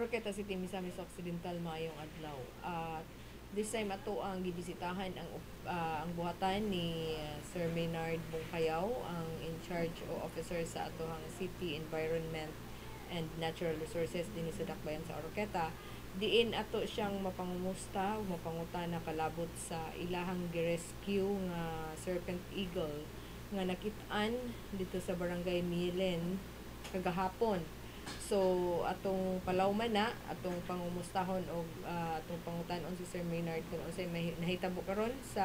Oroqueta City, Misamis Occidental, maayong adlaw. This time ato ang gibisitahan ang buhatan ni Sir Maynard Bungkayaw, ang in charge o officer sa atohang City Environment and Natural Resources dinhi sa Dakbayan sa Oroqueta. Diin ato siyang mapangumusta o mapangutana kalabot sa ilahang gi-rescue nga serpent eagle nga nakit-an dito sa Barangay Milen kagahapon. So atong palawman na atong pangumustahon o atong pangutan-on si Sir Maynard kung unsay nahitabo karon sa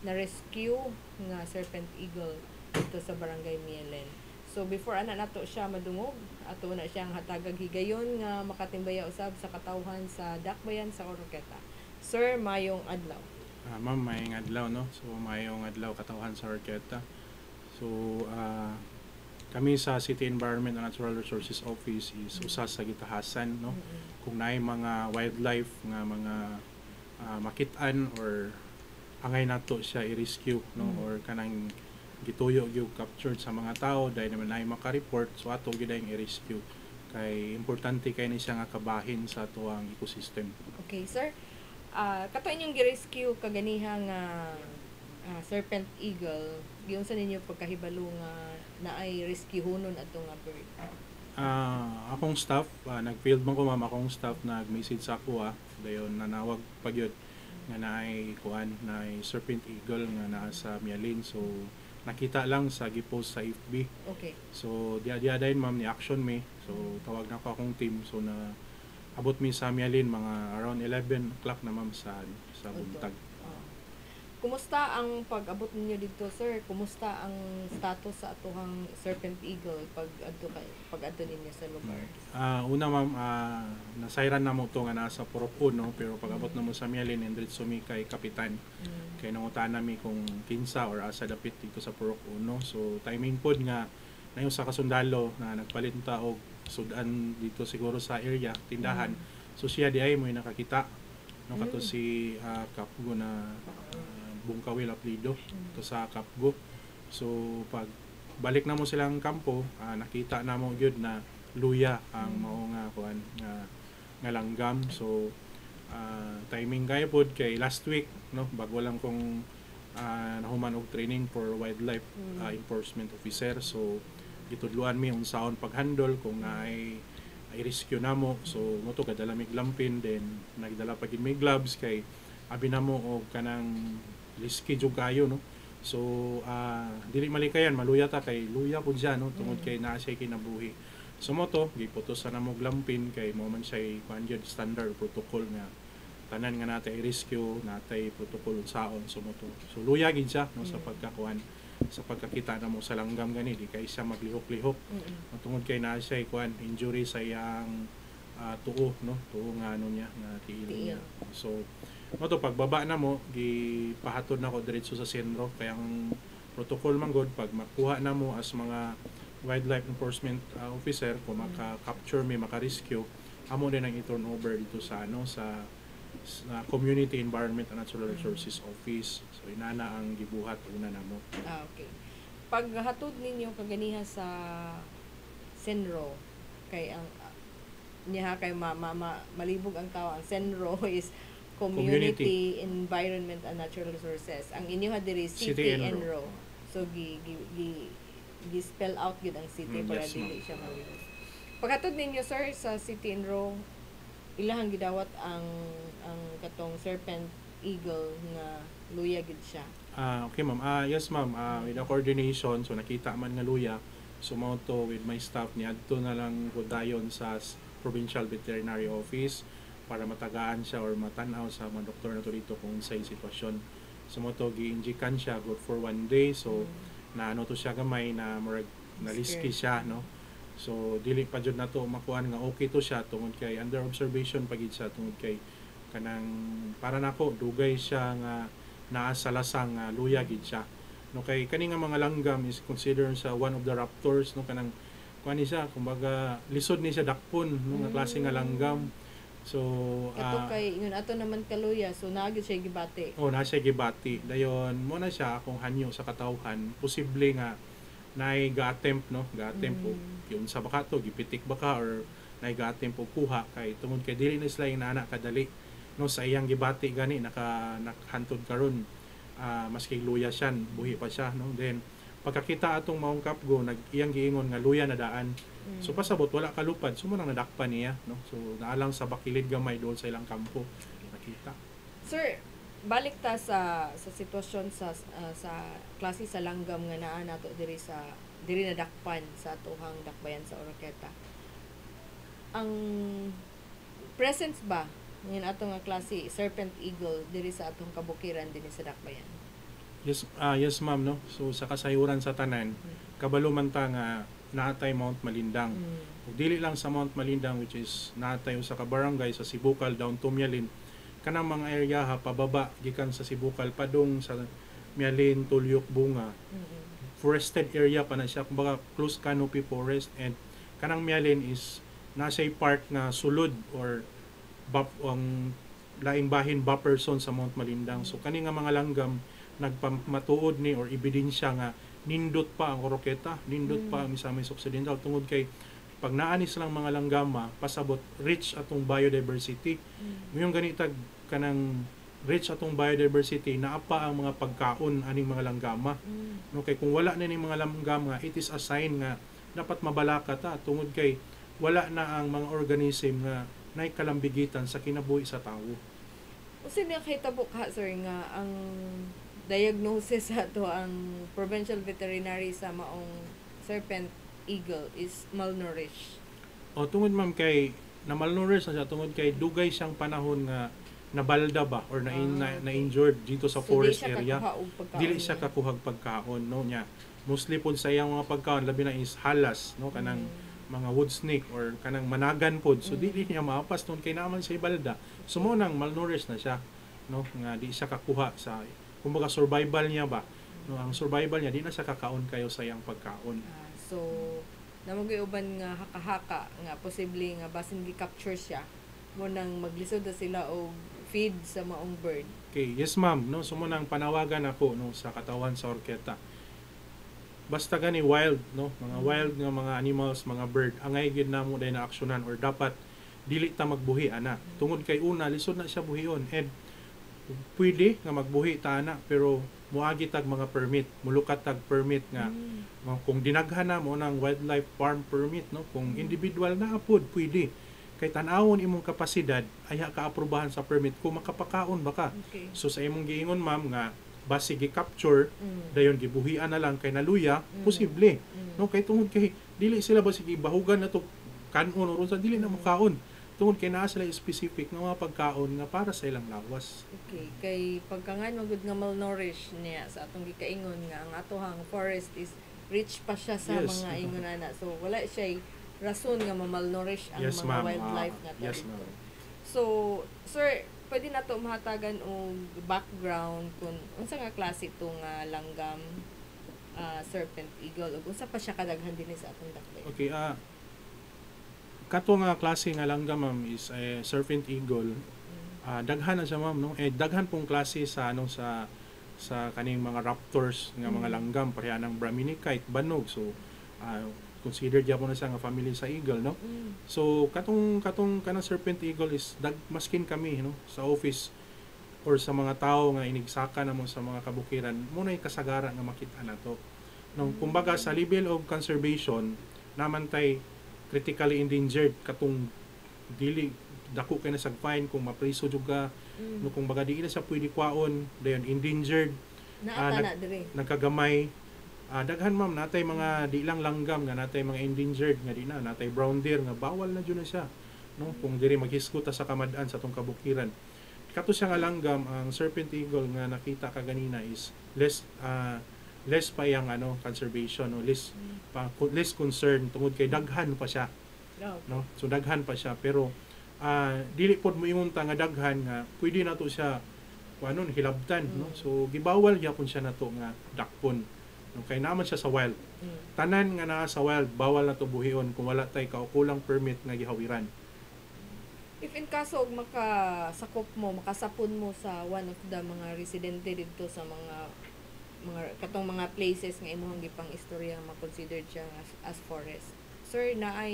na-rescue nga serpent eagle dito sa Barangay Mielen. So before ana nato siya madungog, ato na siyang hatagag higayon nga makatimbaya usab sa katawhan sa Dakbayan sa Oroqueta. Sir, mayong adlaw. Ma'am, mayong adlaw, no? So, mayong adlaw katawhan sa Oroqueta. So, kami sa City Environment and Natural Resources Office is usa sa gitahasan, no? Kung naay mga wildlife nga mga makit-an or angay nato siya i-rescue, no? Or kanang gituyo gyud captured sa mga tao dahil naman naay maka-report, so ato gyud ang i-rescue kay importante kay ni siya nga kabahin sa atuang ecosystem. Okay, sir. Kato inyong gi-rescue kaganiha nga serpent eagle, giyon sa ninyo pagkahibalo nga naay rescue hunon ato nga bird? Akong staff, nag-field man ko ma'am, akong staff nag-message sa ako dayon nanawag pag yun nga naay kuan naay serpent eagle nga naa sa Mialin, so nakita lang sa gipost sa FB. Okay. So dia dayon ma'am ni action me, so tawag na ko akong team, so na abot mi sa Mialin mga around 11 o'clock na ma'am sa buntag. Kumusta ang pag-abot ninyo dito, sir? Kumusta ang status sa atuhang serpent eagle pag adto ninyo sa lugar? Una ma'am, nasayran na mo to nga nasa Purok 1, no? Pero pag abot na mo sa Mialin, endrit sumi kay kapitan. Kay nangutaan nami kung kinsa or asa dapit dito sa Purok 1. So timing pod nga nayon sa kasundalo na nagpalit ta og sudan dito siguro sa area tindahan. So siya di ay mo nakakita, no, kato si Kapgo na Bungkawil Aplido to sa Kapgo. So pag balik na mo silang kampo, nakita na mo gyud na luya ang mao nga kuan nga langgam. So timing kay pod kay last week, no, bago lang kong nahuman og training for wildlife enforcement officer. So gitudluan mi unsaon pag-handle kung naay i-rescue namo. So moto kadala mig lampin, then nagdala pa gid mig gloves kay abi namo og kanang risky jud kayo, no. So dili malikayan maluya ta kay luya pud siya, no, tungod kay naa siya kinabuhi. So moto giputos na mo glampin kay mo man siya kuan gyud standard protocol nga tanan nga natay rescue natay protocol unsaon. So moto so luya gid siya, no, sa pagkakuan sa pagkakita na mo sa langgam gani di kay siya maglihok-lihok. Tungod kay naa siya kuan injury sa iyang tuo, no, tuo nga ano niya nga tiil niya. So moto pagbaba na mo gipahatod na ko diretso sa sentro, kaya ang protocol man god pag makuha na mo as mga wildlife enforcement officer kung maka-capture mi maka-rescue, amo din ang i-turn over dito sa sa Community Environment and Natural Resources Office. So inana ang gibuhat una namo. Okay. Pag hatod ninyo kaganiha sa Senro, kay ang niya kay malibog ang tao, ang Senro is Community Environment and Natural Resources. Ang inyo diri City Enro. So gi-spell out gyud ang city para dili siya malibog. Paghatod ninyo, sir, sa City Enro, ilahang gidawat ang katong serpent eagle nga luya gid siya. Okay ma'am. Yes ma'am, with the coordination, so nakita man nga luya, sumoto with my staff ni adto na lang dayon sa Provincial Veterinary Office para matagaan siya or matanaw sa mga doktor na to dito kung unsay sitwasyon. Sumoto gi-injikan siya good for 1 day. So naano to siya gamay na murag naliski siya, no. So dili pa jud nato makuan nga okay to siya tungod kay under observation pagid siya, tungod kay kanang para nako dugay siya nga naa sa lasang luya gid siya, no. Kay kani nga mga langgam is considered sa one of the raptors, no, kanang kuan ni siya kumbaga lisod ni siya dakpon, no, nga klase nga langgam. So kato kay ingon ato naman kaluya, so naa gyud siya gibati. Na siya gibati dayon mo na siya kung hanyo sa katawhan, posible nga naay ga-attempt, no, ga-attempt o yun sa baka to gipitik baka or naigatim po kuha kay tungod kay dili na sila inana kadali no sa iyang gibati gani nakahantod karon maski luya siya buhi pa siya no. Then pagkakita atong maong kapgo iyang giingon nga luya na daan. So pasabot wala kalupad sumo nang nadakpan niya no. So naalang sa bakilid gamay doon sa ilang kampo nakita. Sir, balik ta sa sitwasyon sa klase sa langgam nga naa nato diri nadakpan sa atuhang dakbayan sa Oroqueta. Ang presence ba ngayon atong nga klase Serpent Eagle diri sa atong kabukiran dinhi sa dakbayan? Yes ma'am no. So sa kasayuran sa tanan kabalo man ta nga naatay Mount Malindang. Ug dili lang sa Mount Malindang which is naatay usa ka barangay sa Sibukal down to Mialin. Kanang mga area ha pababa gikan sa Sibukal padung sa Mialin, Tulyok, Bunga. Forested area pa na siya kumbaga close canopy forest, and kanang Mialin is nasa part na sulod or ang laing bahin buffer zone sa Mount Malindang. So kani nga mga langgam nagpamatuod ni or ebidensya nga nindot pa ang Oroqueta, nindot pa ang Misamis Occidental tungod kay pag naanis lang mga langgama pasabot rich atong biodiversity. Ngayong ganitag kanang rich atong biodiversity naapa ang mga pagkaon aning mga langgama. No kay kung wala na ning mga langgama, it is a sign nga dapat mabalaka ta tungod kay wala na ang mga organism nga nay kalambigitan sa kinabuhi sa tawo. Usa na kahitabo ka sir nga ang diagnosis sa ato ang provincial veterinary sa maong Serpent Eagle is malnourished. O tungod ma'am kay na malnourished na siya tungod kay dugay siyang panahon nga nabalda ba or na-injured dito sa forest area. Dili siya kakuhag pagkaon no nya. Mostly pod sa iyang mga pagkaon labi na is halas no kanang mga wood snake or kanang managan pod. So dili niya maapas nun kay naman sa ibalda. So mo nang malnourished na siya no nga di siya kakuha sa kumbaga survival niya ba. No ang survival niya di na siya kakaon kayo sa iyang pagkaon. So namagay uban nga haka-haka nga posible nga basin gi-capture siya mo nang maglisod na sila og feed sa maong bird. Okay, yes ma'am no sumo nang panawagan ako no sa katawan sa Oroqueta. Basta gani wild no mga wild nga mga animals, mga bird angay gid namo day na aksyonan or dapat dili ta magbuhi ana tungod kay una lisod na siya buhion, and pwede nga magbuhi ta ana pero muagi tag mga permit, mulukat tag permit nga kung dinaghan na mo ng wildlife farm permit no kung individual na apod pwede kay tan-awon imong kapasidad aya ka aprubahan sa permit kung makapakaon baka. Okay. So sa imong giingon ma'am nga basi gi-capture dayon gibuhian na lang kay naluya posible no kay tungod kay dili sila basi gibahugan na to kanon or sa dili na makaon tungod kay naa sila specific nga mga pagkaon nga para sa ilang lawas. Okay, kay pagkangan magud nga malnourished niya sa atong gikaingon nga ang atohang forest is rich pa siya sa Yes. mga ingon ana. So wala siya rason nga ma-malnourish ang Yes, mga ma'am. wildlife nga Yes, dito. ma'am. So, sir, pwede na to mahatagan og background kung unsa nga klase itong langgam Serpent Eagle ug unsa pa siya kadaghan dinhi sa atong dakbayan. Okay, kato nga klase nga langgam ma'am is Serpent Eagle. Daghan na siya ma'am no. Daghan pong klase sa sa kaning mga raptors nga mga langgam pareha ng Brahminicite, banog. So considered gyapon na siya nga family sa eagle no. So katong kanang Serpent Eagle is maskin kami no sa office or sa mga tao nga inigsaka namo sa mga kabukiran mo na kasagara nga makita nato no. Kumbaga sa level of conservation naman tay critically endangered katong dili dako kay na sag fine kung mapriso jud ka no, kung baga di na siya pwede kwaon dayon endangered Naata na dire. nagkagamay. Daghan ma'am natay mga di lang langgam nga natay mga endangered nga di na natay brown deer nga bawal na jud na siya no kung diri maghisgot sa kamad-an sa tong kabukiran. Kato siya nga langgam ang Serpent Eagle nga nakita ka ganina is less pa yang conservation no less concern tungod kay daghan pa siya no. So daghan pa siya pero dili pod mo ingunta nga daghan nga pwede na to siya kuanon hilabtan no. So gibawal gyapon siya nato nga dakpon. No, kay naman siya sa wild. Tanan nga naa sa wild, bawal na to buhion kung wala tay kaukulang permit nga gihawiran. If in kaso og makasapon mo sa one of the mga residente dito sa mga katong mga places nga imong gipang istorya ma-considered siya as forest. sir, na ay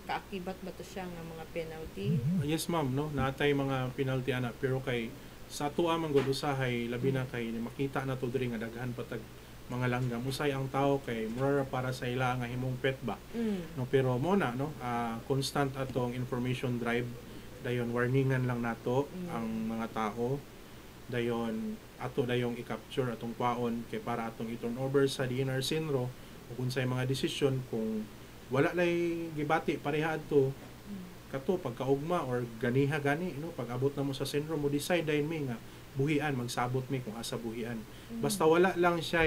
kaakibat ba to siya nga mga penalty? Yes ma'am, no, natay mga penalty ana, pero kay sa ato man gud usahay labi na kay makita na to diri nga daghan patag mga langgam usay ang tao kay mura para sa ila nga himong pet ba, no, pero mo na no, constant atong information drive dayon warningan lang nato ang mga tao dayon ato dayong i-capture atong kwaon kay para atong i-turn over sa DNR Sinro ug unsay mga desisyon kung wala lay gibati pareha adto kato pagkaugma or ganiha gani no, pag abot na mo sa Sinro mo decide dayon mi nga buhian magsabot mi kung asa buhian, basta wala lang siya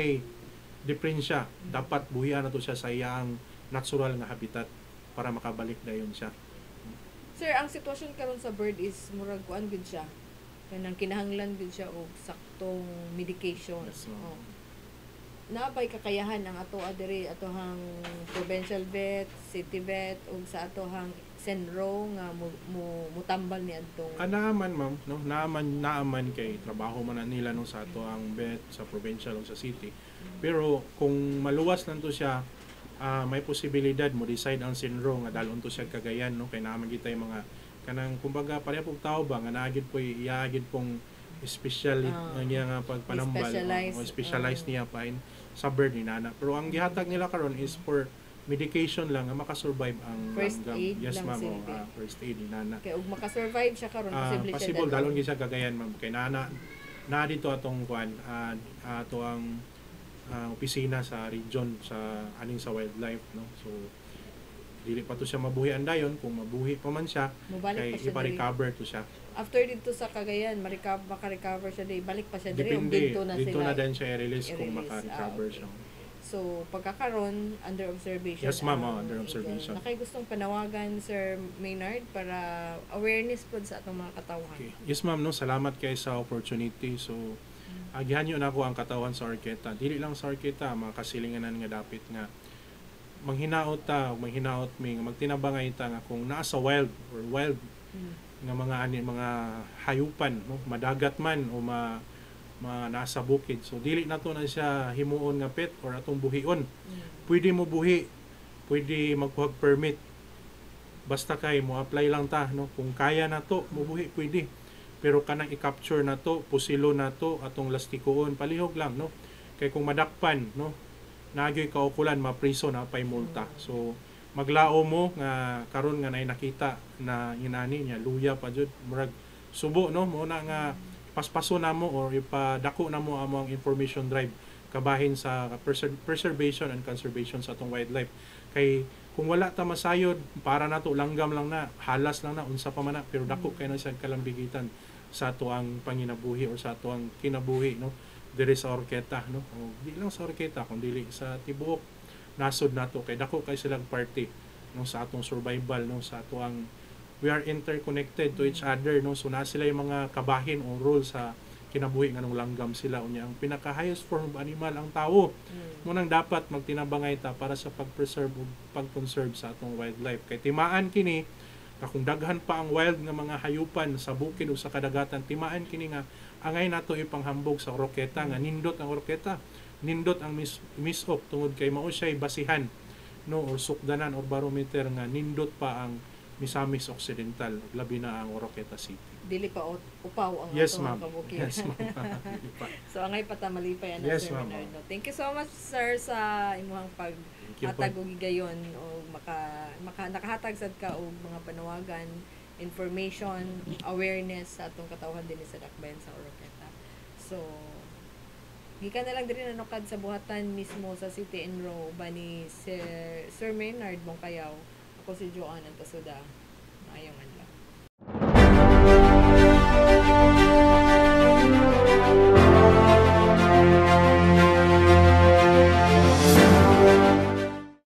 diferensya dapat buhian na to siya sa iyang natural nga habitat para makabalik dayon siya. Sir, ang sitwasyon karon sa bird is murag kuan gud siya. Kanang kinahanglan gud siya og saktong medication. Yes, ma'am. Oh. Naabay kakayahan ang ato adiri atohang provincial vet, city vet ug sa atohang Senro nga mutambal ni adtong Naaman ma'am, no, naaman kay trabaho man na nila no sa ato ang vet sa provincial o sa city. Pero kung maluwas lang to siya, may posibilidad mo decide ang Sinro nga dalon to siya Cagayan no, kay naaman gitay mga kanang kumbaga pareha pug tao ba nga naagid po iyaagid pong special niya nga pagpanambal o specialized niya pa in sa bird ni nana, pero ang gihatag nila karon is for medication lang nga makasurvive ang First langgam. aid Yes lang ma'am, silbi. first aid ni nana. kay ug makasurvive siya karon posible siya Possible dalon gyud siya Cagayan ma'am, kay nana na dito atong kuan ato ang opisina sa region sa aning sa wildlife no, so dili pa to siya mabuhian dayon, kung mabuhi pa man siya Mubalik kay pa siya diri. ipa-recover to siya. After dito sa Cagayan, maka-recover siya diri, balik pa siya diri ug Depende, dito na dito sila. na din siya i-release kung i-release. maka-recover Okay. siya. So, pagkakaroon, under observation. Yes, ma'am, ang under observation. Nakay gustong panawagan, Sir Maynard, para awareness po sa atong mga katawhan. Okay. Yes ma'am, no, salamat kay sa opportunity. So agihan nyo na ako ang katawan sa orketa. Dili lang sa orketa, mga kasilinganan nga dapit nga manghinaot ta, manghinaot mi nga magtinabangay ta nga kung naa sa wild or wild nga mga hayupan no, madagat man o nasa bukid. So dili na to na siya himuon nga pet or atong buhion. Pwede mo buhi, pwede magkuhag permit. Basta kay mo apply lang ta no, kung kaya na to mo buhi pwede. Pero kanang i-capture na to, pusilo na to atong lastikoon, palihog lang no. Kay kung madakpan no, nagyoy kaukulan mapriso na pay multa. So maglao mo nga karon nga nay nakita na inani niya luya pa jud murag subo no, mo na nga paspaso na mo or ipadako na mo among information drive kabahin sa preservation and conservation sa atong wildlife. Kay kung wala ta masayod para nato langgam lang na, halas lang na unsa pa man na, pero dako kay na siya kalambigitan sa ato ang panginabuhi or sa ato ang kinabuhi no diri sa orketa no, o di lang sa orketa kundi sa tibuok nasod nato kay dako kay silang party no sa atong survival no, sa ato ang we are interconnected to each other no, so na sila yung mga kabahin o role sa kinabuhi nga nung langgam sila unya ang pinaka highest form of animal ang tao mo nang dapat magtinabangay ta para sa pag-preserve ug pag-conserve sa atong wildlife. Kay timaan kini na kung daghan pa ang wild nga mga hayupan sa bukid o sa kadagatan, timaan kini nga angay nato ipanghambog sa orketa nga nindot ang orketa, nindot ang misop tungod kay mao siya basihan no or sukdanan or barometer nga nindot pa ang Misamis Occidental labi na ang Oroqueta City. Dili pa upaw ang Yes atong ma'am. kabukid. Yes ma'am. Dili pa. So angay patamalipay ana Yes, Sir ma'am. Maynard. No? Thank you so much sir sa imong Thank you po. paghatag og gigayon o nakahatag sad ka og mga panawagan, information, awareness sa atong katawhan dinhi sa Dakbayan sa Oroqueta. So gikan na lang diri nanukad sa buhatan mismo sa City Enro ba ni Sir Maynard Bongkayaw. Ako si Joanne Antasuda. Maayong adlaw.